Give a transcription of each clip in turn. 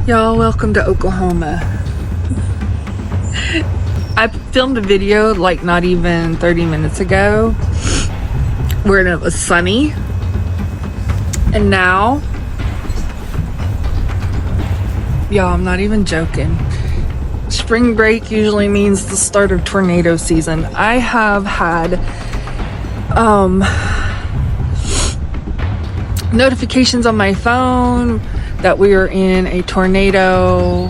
Y'all, welcome to Oklahoma. I filmed a video like not even 30 minutes ago where it was sunny, and now, y'all, I'm not even joking. Spring break usually means the start of tornado season. I have had notifications on my phone that we are in a tornado.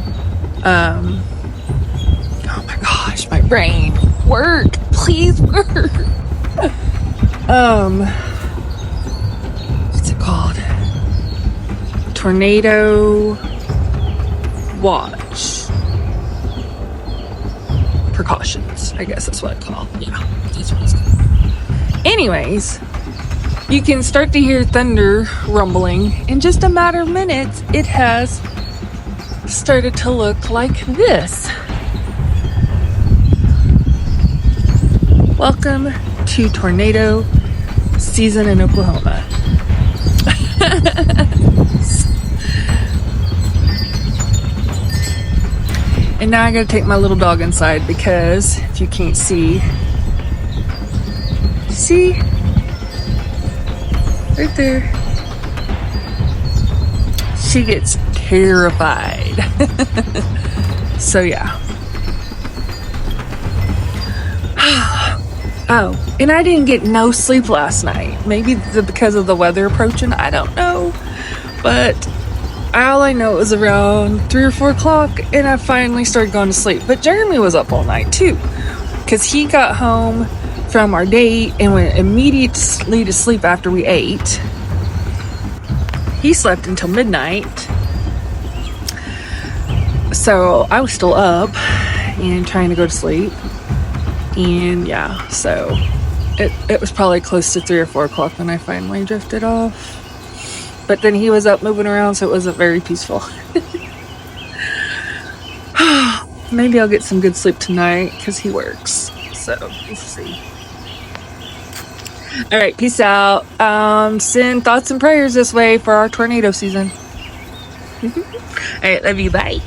Oh my gosh, my brain, work, please work. What's it called? Tornado watch precautions, I guess that's what it's called. Yeah, that's what it's called. Anyways, you can start to hear thunder rumbling. In just a matter of minutes, it has started to look like this. Welcome to tornado season in Oklahoma. And now I gotta take my little dog inside because if you can't see, right there, she gets terrified. So yeah. Oh, and I didn't get no sleep last night. Maybe because of the weather approaching, I don't know. But all I know, it was around 3 or 4 o'clock and I finally started going to sleep. But Jeremy was up all night too, because he got home from our date and went immediately to sleep after we ate. He slept until midnight. So I was still up and trying to go to sleep. And yeah, so it was probably close to 3 or 4 o'clock when I finally drifted off. But then he was up moving around, so it wasn't very peaceful. Maybe I'll get some good sleep tonight because he works. So we'll see. All right, peace out. Send thoughts and prayers this way for our tornado season. All right, love you. Bye.